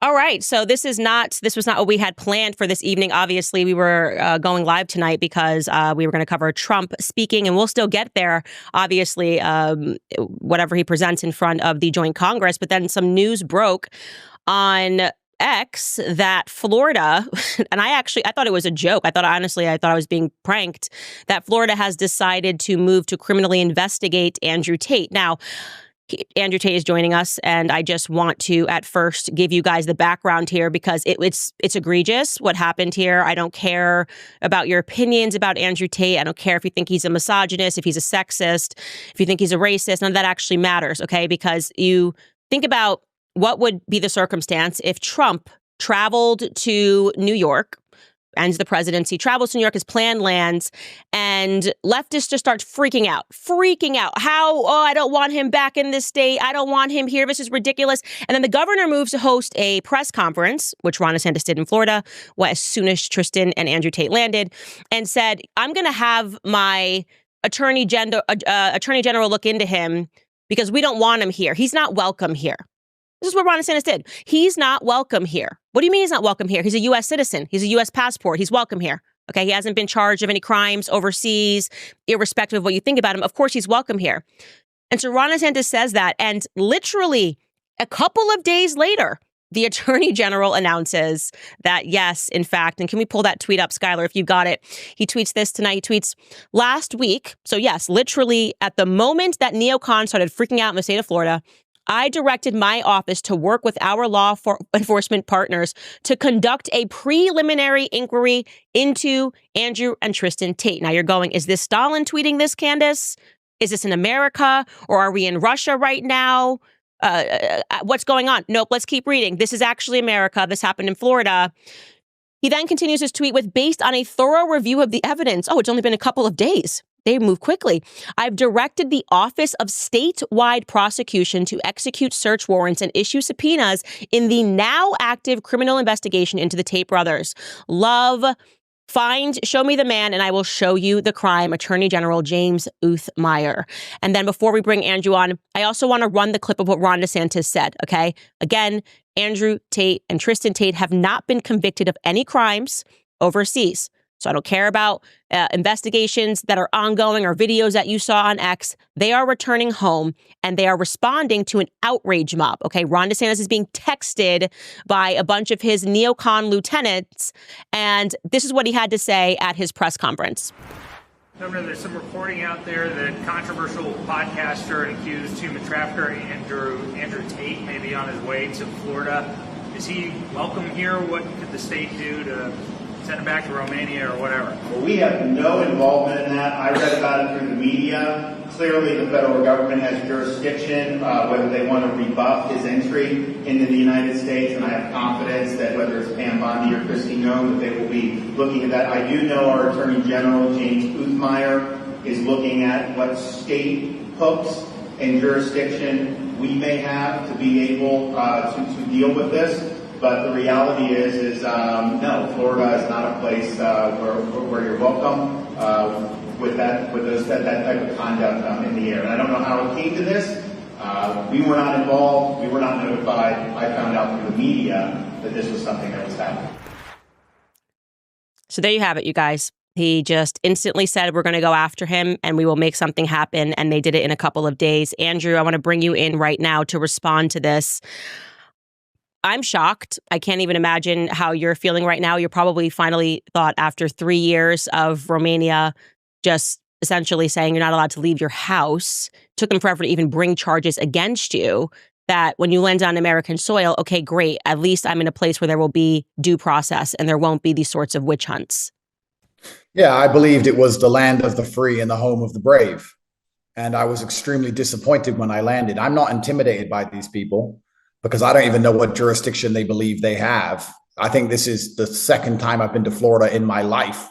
All right. So this was not what we had planned for this evening. Obviously, we were going live tonight because we were going to cover Trump speaking, and we'll still get there, obviously, whatever he presents in front of the joint Congress. But then some news broke on X that Florida, and I thought it was a joke. I thought I was being pranked, that Florida has decided to move to criminally investigate Andrew Tate. Now, Andrew Tate is joining us, and I just want to at first give you guys the background here because it's egregious what happened here. I don't care about your opinions about Andrew Tate. I don't care if you think he's a misogynist, if he's a sexist, if you think he's a racist. None of that actually matters, okay? Because you think about what would be the circumstance if Trump traveled to New York, ends the presidency, travels to New York, his plan lands, and leftists just start freaking out. How, I don't want him back in this state. I don't want him here. This is ridiculous. And then the governor moves to host a press conference, which Ron DeSantis did in Florida, as soon as Tristan and Andrew Tate landed, and said, I'm going to have my attorney general look into him because we don't want him here. He's not welcome here. This is what Ron DeSantis did. He's not welcome here. What do you mean he's not welcome here? He's a U.S. citizen. He's a U.S. passport. He's welcome here. Okay, he hasn't been charged of any crimes overseas, irrespective of what you think about him. Of course, he's welcome here. And so Ron DeSantis says that, and literally a couple of days later, the attorney general announces that, yes, in fact, and can we pull that tweet up, Skylar, if you got it? He tweets this tonight. He tweets, last week, so yes, literally at the moment that neocons started freaking out in the state of Florida, I directed my office to work with our law enforcement partners to conduct a preliminary inquiry into Andrew and Tristan Tate. Now you're going, is this Stalin tweeting this, Candace? Is this in America? Or are we in Russia right now? What's going on? Nope, let's keep reading. This is actually America. This happened in Florida. He then continues his tweet with, based on a thorough review of the evidence. Oh, it's only been a couple of days. They move quickly. I've directed the Office of Statewide Prosecution to execute search warrants and issue subpoenas in the now active criminal investigation into the Tate brothers. Show me the man and I will show you the crime, Attorney General James Uthmeyer. And then before we bring Andrew on, I also want to run the clip of what Ron DeSantis said, okay? Again, Andrew Tate and Tristan Tate have not been convicted of any crimes overseas. So I don't care about investigations that are ongoing or videos that you saw on X. They are returning home and they are responding to an outrage mob. Okay, Ron DeSantis is being texted by a bunch of his neocon lieutenants. And this is what he had to say at his press conference. Governor, there's some reporting out there that controversial podcaster and accused human trafficker Andrew Tate may be on his way to Florida. Is he welcome here? What could the state do to send him back to Romania or whatever? Well, we have no involvement in that. I read about it through the media. Clearly, the federal government has jurisdiction, whether they want to rebuff his entry into the United States, and I have confidence that whether it's Pam Bondi or Kristi Noem, that they will be looking at that. I do know our Attorney General, James Uthmeyer, is looking at what state hooks and jurisdiction we may have to be able to deal with this. But the reality is no, Florida is not a place where you're welcome with that type of conduct in the air. And I don't know how it came to this. We were not involved. We were not notified. I found out through the media that this was something that was happening. So there you have it, you guys. He just instantly said, we're going to go after him and we will make something happen. And they did it in a couple of days. Andrew, I want to bring you in right now to respond to this. I'm shocked. I can't even imagine how you're feeling right now. You're probably finally thought after 3 years of Romania just essentially saying you're not allowed to leave your house, took them forever to even bring charges against you, that when you land on American soil, okay, great. At least I'm in a place where there will be due process and there won't be these sorts of witch hunts. Yeah, I believed it was the land of the free and the home of the brave. And I was extremely disappointed when I landed. I'm not intimidated by these people, because I don't even know what jurisdiction they believe they have. I think this is the second time I've been to Florida in my life.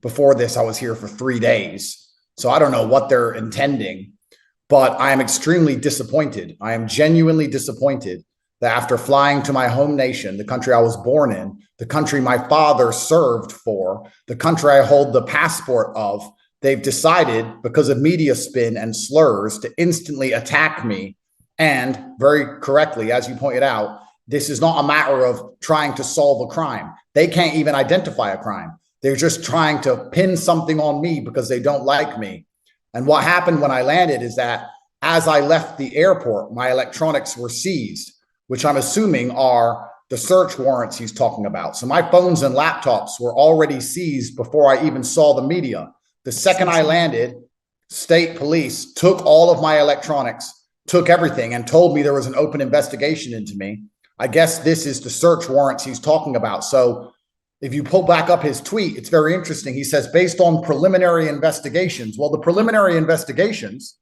Before this, I was here for 3 days. So I don't know what they're intending, but I am extremely disappointed. I am genuinely disappointed that after flying to my home nation, the country I was born in, the country my father served for, the country I hold the passport of, they've decided, because of media spin and slurs, to instantly attack me. And very correctly, as you pointed out, This is not a matter of trying to solve a crime. They can't even identify a crime. They're just trying to pin something on me because they don't like me. And what happened when I landed is that as I left the airport, my electronics were seized, which I'm assuming are the search warrants he's talking about. So my phones and laptops were already seized before I even saw the media. The second I landed, state police took all of my electronics, took everything, and told me there was an open investigation into me. I guess this is the search warrants he's talking about. So if you pull back up his tweet, it's very interesting. He says, based on preliminary investigations. Well, the preliminary investigations,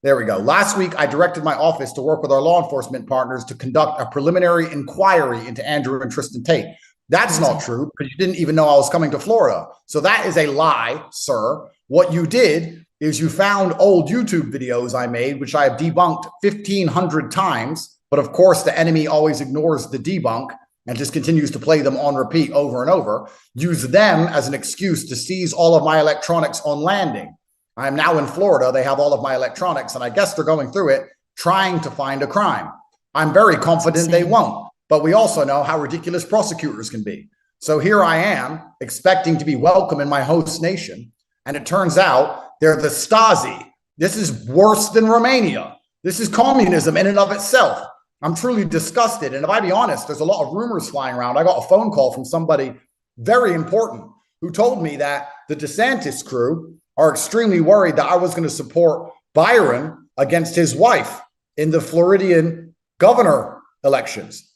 there we go. Last week, I directed my office to work with our law enforcement partners to conduct a preliminary inquiry into Andrew and Tristan Tate. That's not true, because you didn't even know I was coming to Florida. So that is a lie, sir. What you did is you found old YouTube videos I made, which I have debunked 1,500 times. But of course, the enemy always ignores the debunk and just continues to play them on repeat over and over. Use them as an excuse to seize all of my electronics on landing. I'm now in Florida. They have all of my electronics, and I guess they're going through it, trying to find a crime. I'm very confident they won't, but we also know how ridiculous prosecutors can be. So here I am, expecting to be welcome in my host nation, and it turns out they're the Stasi. This is worse than Romania. This is communism in and of itself. I'm truly disgusted. And if I be honest, there's a lot of rumors flying around. I got a phone call from somebody very important who told me that the DeSantis crew are extremely worried that I was going to support Byron against his wife in the Floridian governor elections.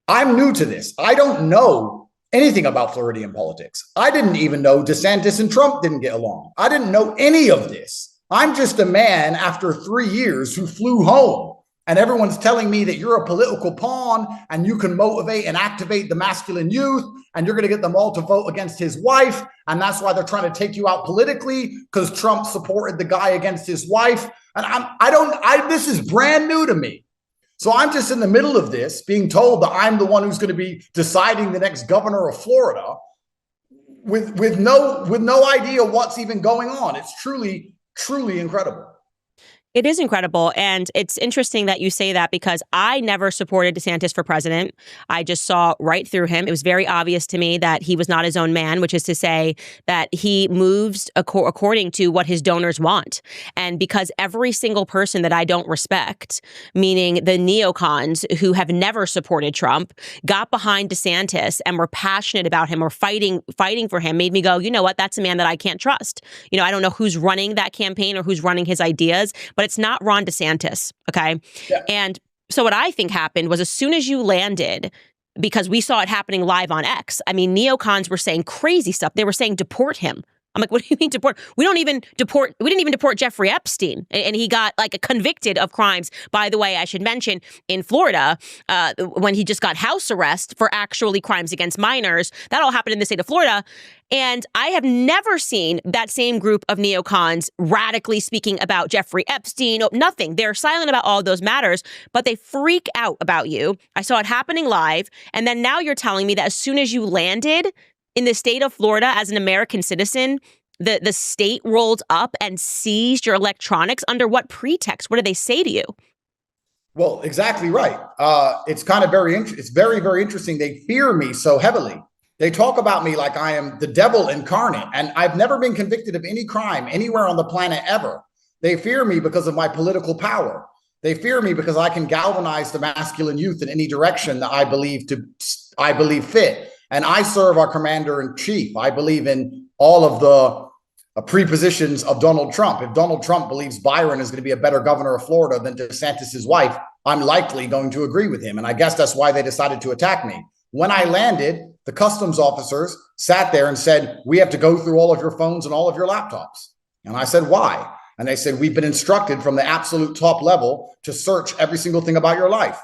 I'm new to this. I don't know anything about Floridian politics. I didn't even know DeSantis and Trump didn't get along. I didn't know any of this. I'm just a man after 3 years who flew home. And everyone's telling me that you're a political pawn and you can motivate and activate the masculine youth and you're going to get them all to vote against his wife. And that's why they're trying to take you out politically, because Trump supported the guy against his wife. And this is brand new to me. So I'm just in the middle of this being told that I'm the one who's going to be deciding the next governor of Florida with no idea what's even going on. It's truly, truly incredible. It is incredible. And it's interesting that you say that, because I never supported DeSantis for president. I just saw right through him. It was very obvious to me that he was not his own man, which is to say that he moves according to what his donors want. And because every single person that I don't respect, meaning the neocons who have never supported Trump, got behind DeSantis and were passionate about him or fighting for him, made me go, you know what, that's a man that I can't trust. You know, I don't know who's running that campaign or who's running his ideas, but it's not Ron DeSantis. Okay. Yeah. And so what I think happened was, as soon as you landed, because we saw it happening live on X, I mean, neocons were saying crazy stuff. They were saying, deport him. I'm like, what do you mean deport? We didn't even deport Jeffrey Epstein. And he got convicted of crimes, by the way, I should mention, in Florida, when he just got house arrest for actually crimes against minors. That all happened in the state of Florida. And I have never seen that same group of neocons radically speaking about Jeffrey Epstein. Nothing. They're silent about all of those matters, but they freak out about you. I saw it happening live. And then now you're telling me that as soon as you landed in the state of Florida as an American citizen, the state rolled up and seized your electronics. Under what pretext? What did they say to you? Well, exactly right. It's kind of it's very, very interesting. They fear me so heavily. They talk about me like I am the devil incarnate, and I've never been convicted of any crime anywhere on the planet ever. They fear me because of my political power. They fear me because I can galvanize the masculine youth in any direction that I believe fit. And I serve our commander-in-chief. I believe in all of the prepositions of Donald Trump. If Donald Trump believes Byron is going to be a better governor of Florida than DeSantis' wife, I'm likely going to agree with him. And I guess that's why they decided to attack me. When I landed, the customs officers sat there and said, we have to go through all of your phones and all of your laptops. And I said, why? And they said, we've been instructed from the absolute top level to search every single thing about your life.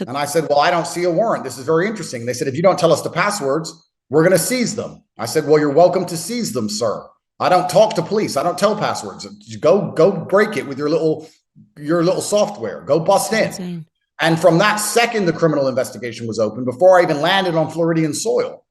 And I said, well, I don't see a warrant. This is very interesting. They said, if you don't tell us the passwords, we're going to seize them. I said, well, you're welcome to seize them, sir. I don't talk to police. I don't tell passwords. Go break it with your little software. Go bust in. Insane. And from that second, the criminal investigation was open before I even landed on Floridian soil.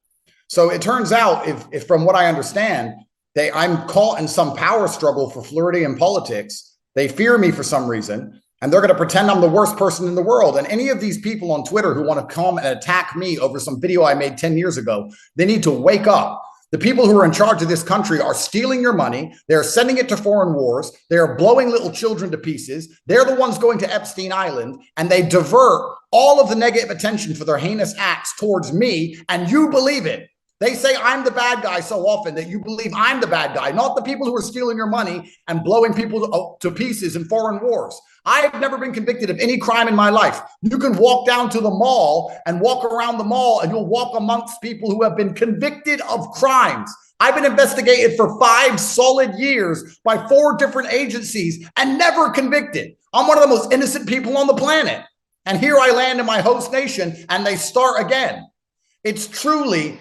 So it turns out, if from what I understand, I'm caught in some power struggle for Floridian politics. They fear me for some reason. And they're going to pretend I'm the worst person in the world. And any of these people on Twitter who want to come and attack me over some video I made 10 years ago, they need to wake up. The people who are in charge of this country are stealing your money. They're sending it to foreign wars. They're blowing little children to pieces. They're the ones going to Epstein Island, and they divert all of the negative attention for their heinous acts towards me, and you believe it. They say I'm the bad guy so often that you believe I'm the bad guy, not the people who are stealing your money and blowing people to pieces in foreign wars. I have never been convicted of any crime in my life. You can walk down to the mall and walk around the mall, and you'll walk amongst people who have been convicted of crimes. I've been investigated for 5 solid years by 4 different agencies and never convicted. I'm one of the most innocent people on the planet. And here I land in my host nation and they start again. It's truly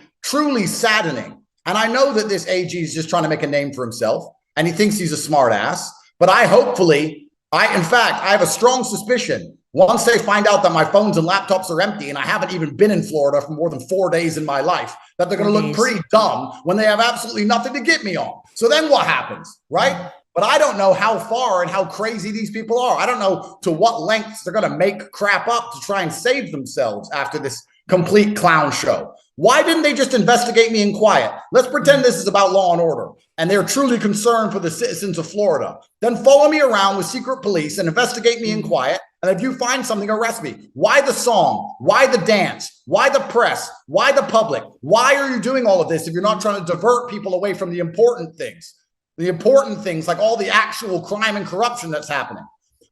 saddening. And I know that this AG is just trying to make a name for himself and he thinks he's a smart ass, but in fact, I have a strong suspicion once they find out that my phones and laptops are empty and I haven't even been in Florida for more than 4 days in my life, that they're going to look pretty dumb when they have absolutely nothing to get me on. So then what happens, right? But I don't know how far and how crazy these people are. I don't know to what lengths they're going to make crap up to try and save themselves after this complete clown show. Why didn't they just investigate me in quiet? Let's pretend this is about law and order and they're truly concerned for the citizens of Florida. Then follow me around with secret police and investigate me in quiet. And if you find something, arrest me. Why the song? Why the dance? Why the press? Why the public? Why are you doing all of this if you're not trying to divert people away from the important things? The important things like all the actual crime and corruption that's happening.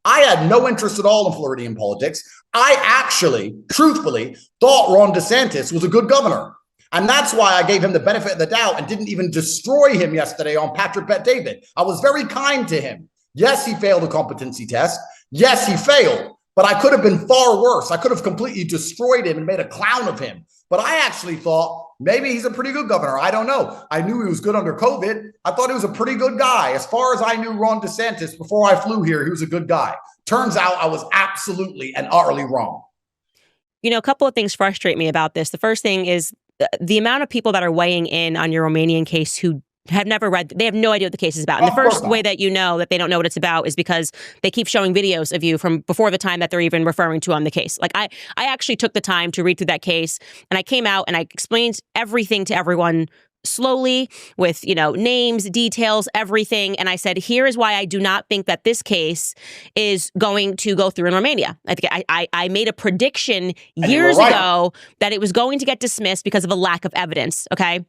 I had no interest at all in Floridian politics. I actually, truthfully, thought Ron DeSantis was a good governor. And that's why I gave him the benefit of the doubt and didn't even destroy him yesterday on Patrick Bet-David. I was very kind to him. Yes, he failed a competency test. Yes, he failed. But I could have been far worse. I could have completely destroyed him and made a clown of him. But I actually thought maybe he's a pretty good governor. I don't know. I knew he was good under COVID. I thought he was a pretty good guy. As far as I knew Ron DeSantis before I flew here, he was a good guy. Turns out I was absolutely and utterly wrong. You know, a couple of things frustrate me about this. The first thing is the amount of people that are weighing in on your Romanian case who have never read, they have no idea what the case is about. And the first way that you know that they don't know what it's about is because they keep showing videos of you from before the time that they're even referring to on the case. Like I actually took the time to read through that case and I came out and I explained everything to everyone slowly with, you know, names, details, everything. And I said, here is why I do not think that this case is going to go through in Romania. I think I made a prediction years ago that it was going to get dismissed because of a lack of evidence. Okay.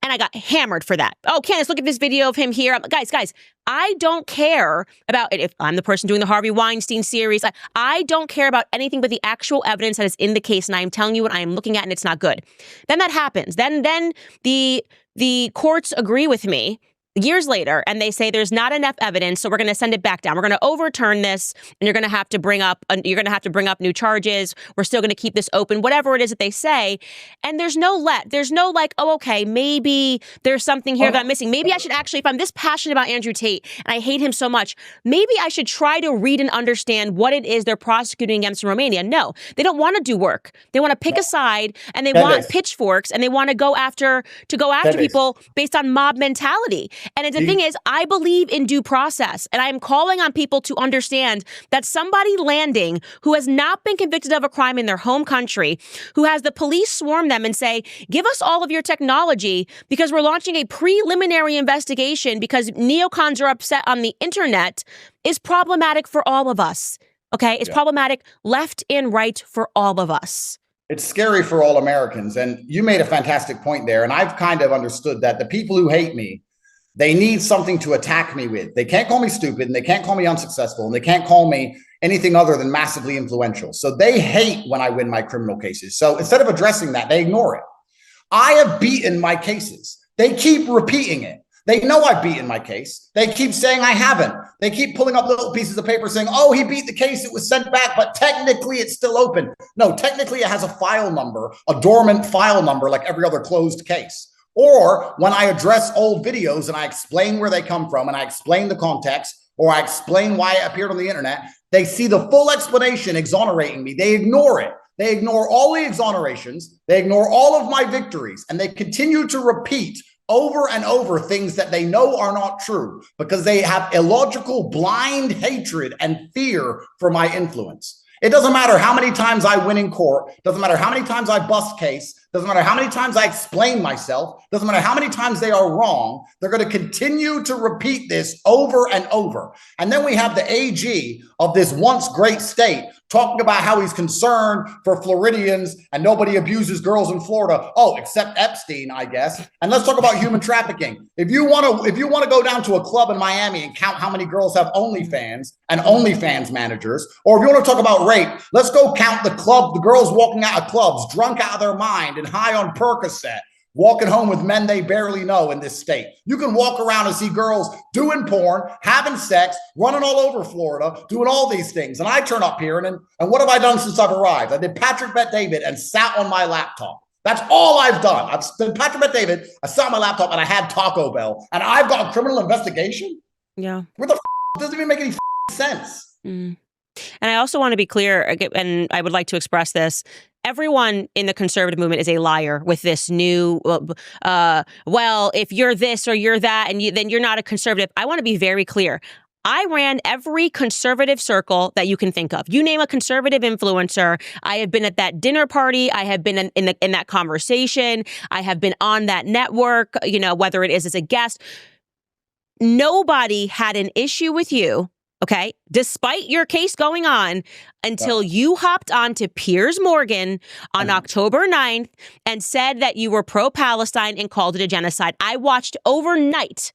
And I got hammered for that. Oh, Candace, look at this video of him here. Guys, I don't care about it. If I'm the person doing the Harvey Weinstein series, I don't care about anything but the actual evidence that is in the case. And I am telling you what I am looking at and it's not good. Then that happens. Then the courts agree with me years later, and they say there's not enough evidence, so we're going to send it back down. We're going to overturn this, and you're going to have to bring up new charges. We're still going to keep this open, whatever it is that they say. And there's no like, oh, okay, maybe there's something here that I'm missing. Maybe I should actually, if I'm this passionate about Andrew Tate and I hate him so much, maybe I should try to read and understand what it is they're prosecuting against in Romania. No, they don't want to do work. They want to pick a side, and they want pitchforks, and they want to go after people based on mob mentality. And the thing is, I believe in due process, and I am calling on people to understand that somebody landing who has not been convicted of a crime in their home country, who has the police swarm them and say, give us all of your technology because we're launching a preliminary investigation because neocons are upset on the internet, is problematic for all of us. Okay? It's problematic left and right for all of us. It's scary for all Americans. And you made a fantastic point there. And I've kind of understood that the people who hate me, they need something to attack me with. They can't call me stupid, and they can't call me unsuccessful, and they can't call me anything other than massively influential. So they hate when I win my criminal cases. So instead of addressing that, they ignore it. I have beaten my cases. They keep repeating it. They know I've beaten my case. They keep saying I haven't. They keep pulling up little pieces of paper saying, oh, he beat the case. It was sent back, but technically it's still open. No, technically it has a file number, a dormant file number like every other closed case. Or when I address old videos and I explain where they come from and I explain the context or I explain why it appeared on the internet, they see the full explanation exonerating me. They ignore it. They ignore all the exonerations. They ignore all of my victories, and they continue to repeat over and over things that they know are not true because they have illogical, blind hatred and fear for my influence. It doesn't matter how many times I win in court. Doesn't matter how many times I bust case. Doesn't matter how many times I explain myself. Doesn't matter how many times they are wrong. They're going to continue to repeat this over and over. And then we have the AG of this once great state talking about how he's concerned for Floridians and nobody abuses girls in Florida. Oh, except Epstein, I guess. And let's talk about human trafficking. If you want to go down to a club in Miami and count how many girls have OnlyFans and OnlyFans managers, or if you want to talk about rape, let's go count the girls walking out of clubs, drunk out of their mind and high on Percocet, walking home with men they barely know in this state. You can walk around and see girls doing porn, having sex, running all over Florida, doing all these things. And I turn up here and what have I done since I've arrived? I did Patrick Bet David and sat on my laptop. That's all I've done. I've done Patrick Bet David, I sat on my laptop and I had Taco Bell and I've got a criminal investigation? Yeah. What the doesn't even make any sense. Mm. And I also want to be clear, and I would like to express this. Everyone in the conservative movement is a liar with this new, well, if you're this or you're that, and then you're not a conservative. I want to be very clear. I ran every conservative circle that you can think of. You name a conservative influencer. I have been at that dinner party. I have been in that conversation. I have been on that network, whether it is as a guest. Nobody had an issue with you. Okay, despite your case going on, until you hopped on to Piers Morgan on October 9th and said that you were pro-Palestine and called it a genocide. I watched overnight,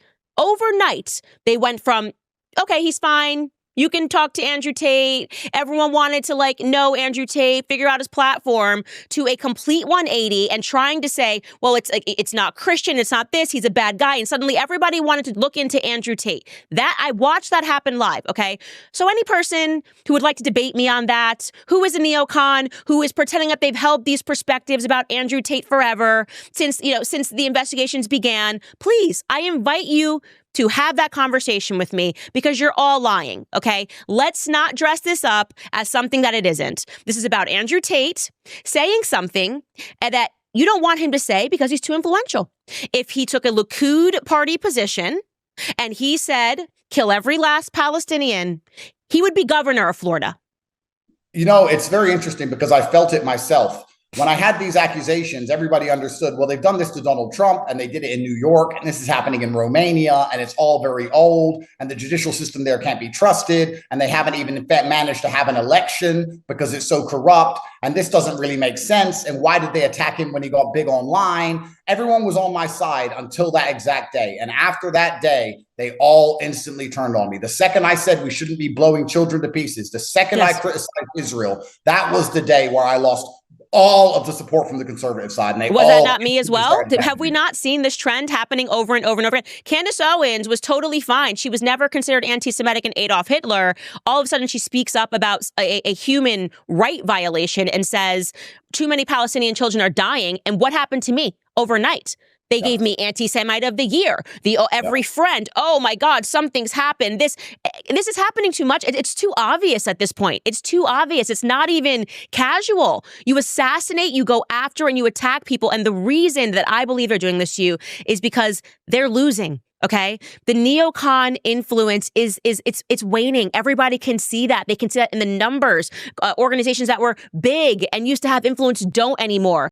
they went from, okay, he's fine. You can talk to Andrew Tate. Everyone wanted to know Andrew Tate, figure out his platform, to a complete 180 and trying to say, well, it's not Christian. It's not this. He's a bad guy. And suddenly everybody wanted to look into Andrew Tate. I watched that happen live. OK, so any person who would like to debate me on that, who is a neocon, who is pretending that they've held these perspectives about Andrew Tate forever since the investigations began, please, I invite you to have that conversation with me because you're all lying, okay? Let's not dress this up as something that it isn't. This is about Andrew Tate saying something that you don't want him to say because he's too influential. If he took a Likud party position and he said, kill every last Palestinian, he would be governor of Florida. It's very interesting because I felt it myself. When I had these accusations, everybody understood, well, they've done this to Donald Trump and they did it in New York and this is happening in Romania and it's all very old and the judicial system there can't be trusted and they haven't even in fact managed to have an election because it's so corrupt and this doesn't really make sense. And why did they attack him when he got big online? Everyone was on my side until that exact day. And after that day, they all instantly turned on me. The second I said we shouldn't be blowing children to pieces, the second I criticized Israel, that was the day where I lost all of the support from the conservative side. And was that not me as well? Have we not seen this trend happening over and over and over again? Candace Owens was totally fine. She was never considered anti-Semitic and Adolf Hitler. All of a sudden, she speaks up about a human right violation and says too many Palestinian children are dying. And what happened to me overnight? They gave me anti-Semite of the year. Every friend. Oh my God, something's happened. This is happening too much. It's too obvious at this point. It's too obvious. It's not even casual. You assassinate, you go after, and you attack people. And the reason that I believe they're doing this to you is because they're losing. Okay, the neocon influence it's waning. Everybody can see that. They can see that in the numbers. Organizations that were big and used to have influence don't anymore.